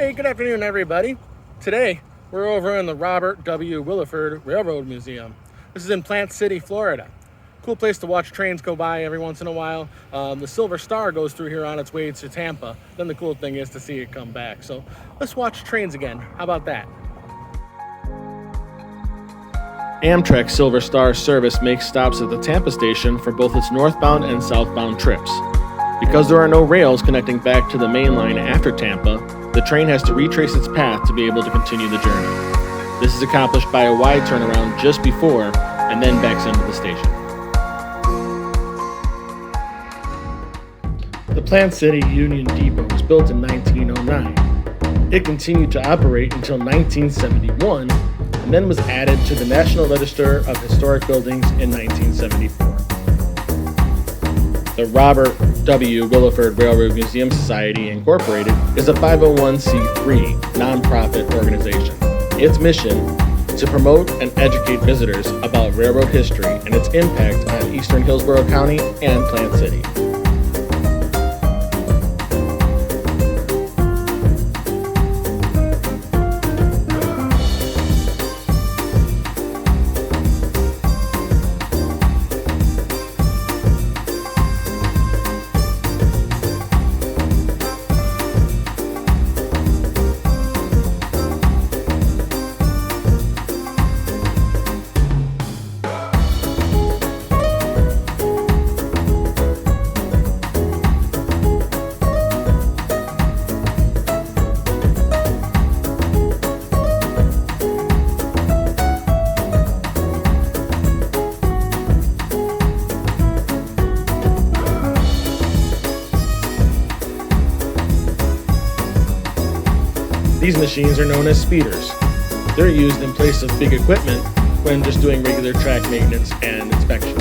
Hey, good afternoon, everybody. Today, we're over in the Robert W. Willaford Railroad Museum. This is in Plant City, Florida. Cool place to watch trains go by every once in a while. The Silver Star goes through here on its way to Tampa. Then the cool thing is to see it come back. So let's watch trains again. How about that? Amtrak Silver Star service makes stops at the Tampa station for both its northbound and southbound trips. Because there are no rails connecting back to the main line after Tampa, the train has to retrace its path to be able to continue the journey. This is accomplished by a wide turnaround just before and then backs into the station. The Plant City Union Depot was built in 1909. It continued to operate until 1971 and then was added to the National Register of Historic Buildings in 1974. The Robert W. Willaford Railroad Museum Society, Incorporated is a 501c3 nonprofit organization. Its mission is to promote and educate visitors about railroad history and its impact on eastern Hillsborough County and Plant City. These machines are known as speeders. They're used in place of big equipment when just doing regular track maintenance and inspections.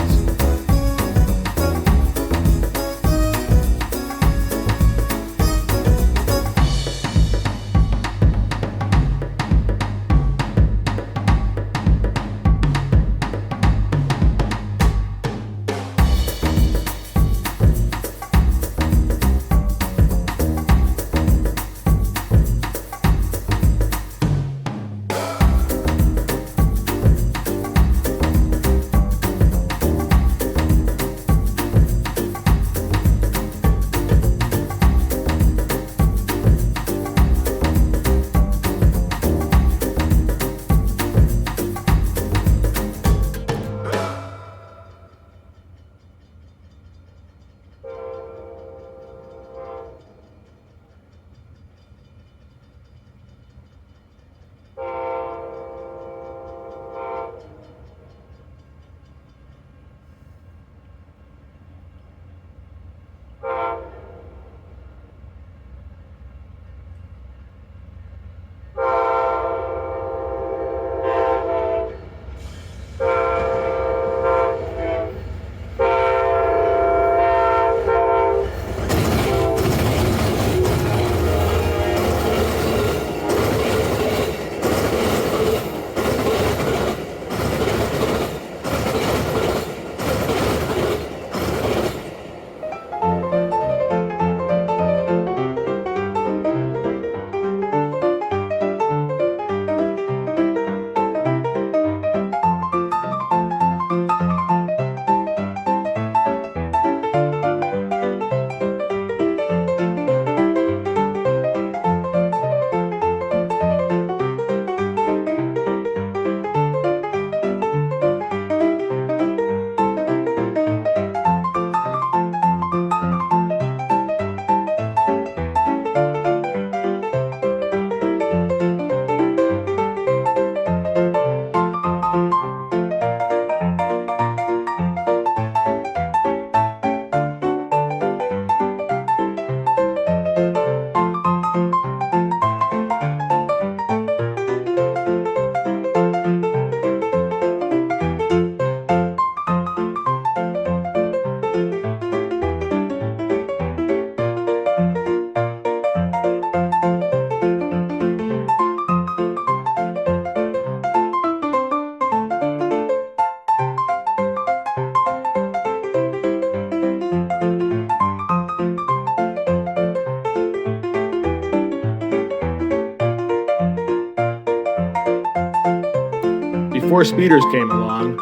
before speeders came along.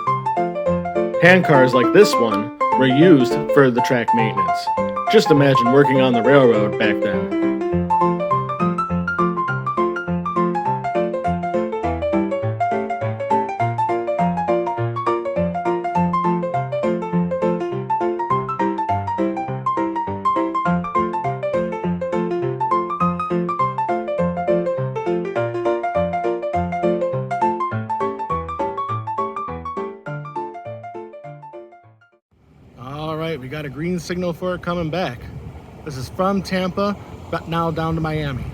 Handcars like this one were used for the track maintenance. Just imagine working on the railroad back then. All right, we got a green signal for it coming back. This is from Tampa, but now down to Miami.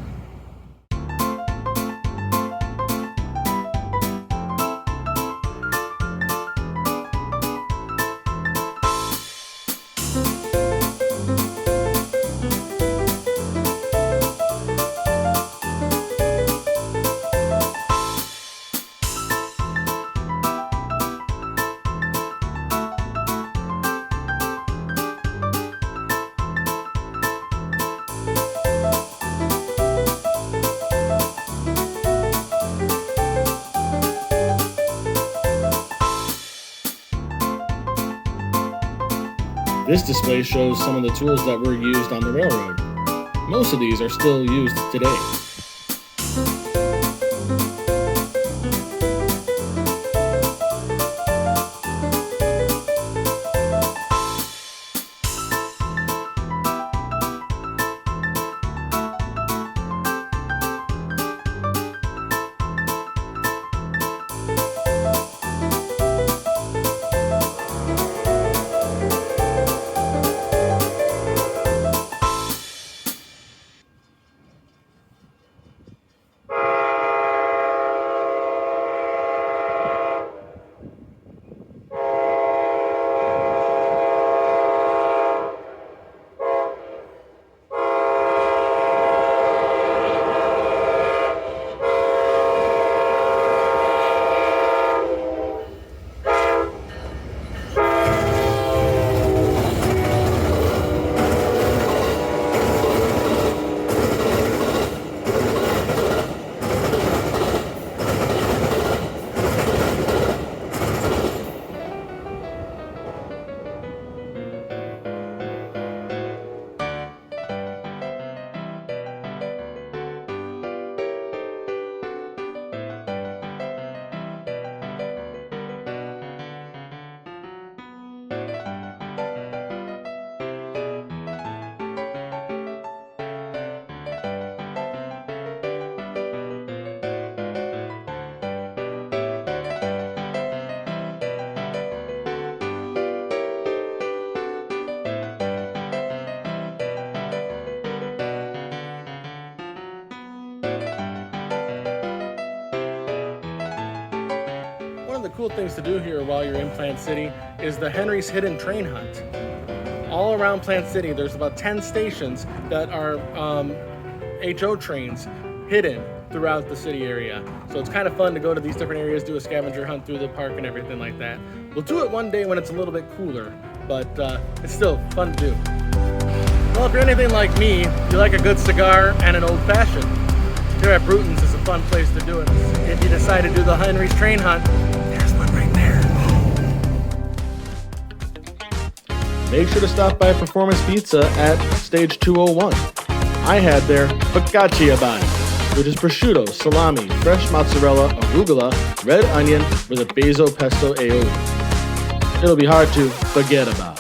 This display shows some of the tools that were used on the railroad. Most of these are still used today. One of the cool things to do here while you're in Plant City is the Henry's Hidden Train Hunt. All around Plant City, there's about 10 stations that are HO trains hidden throughout the city area. So it's kind of fun to go to these different areas, do a scavenger hunt through the park and everything like that. We'll do it one day when it's a little bit cooler, but it's still fun to do. Well, if you're anything like me, you like a good cigar and an old-fashioned. Here at Burton's is a fun place to do it. If you decide to do the Henry's Train Hunt, there's one right there. Make sure to stop by Performance Pizza at Stage 201. I had their Pixabayxabay, which is prosciutto, salami, fresh mozzarella, arugula, red onion with a basil pesto aioli. It'll be hard to forget about.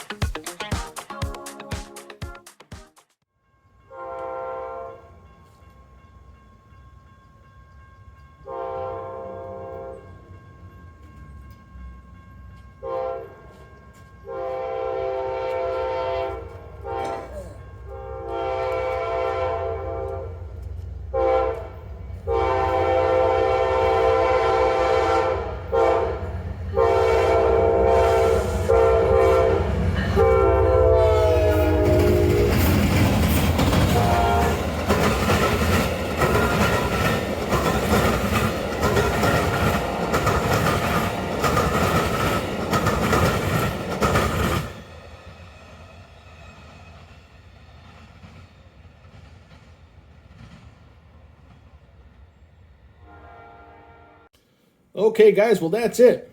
Okay, guys, well, that's it.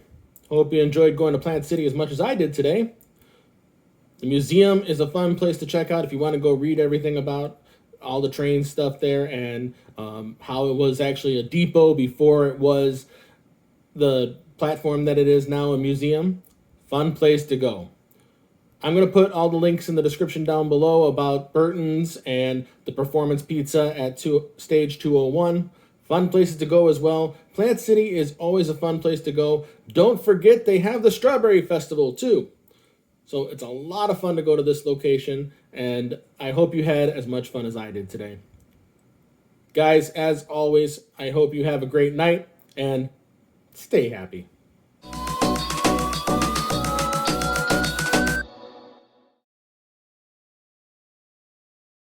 Hope you enjoyed going to Plant City as much as I did today. The museum is a fun place to check out if you want to go read everything about all the train stuff there and how it was actually a depot before it was the platform that it is now, a museum. Fun place to go. I'm going to put all the links in the description down below about Burton's and the Performance Pizza at Stage 201. Fun places to go as well. Plant City is always a fun place to go. Don't forget they have the Strawberry Festival too. So it's a lot of fun to go to this location, and I hope you had as much fun as I did today. Guys, as always, I hope you have a great night, and stay happy.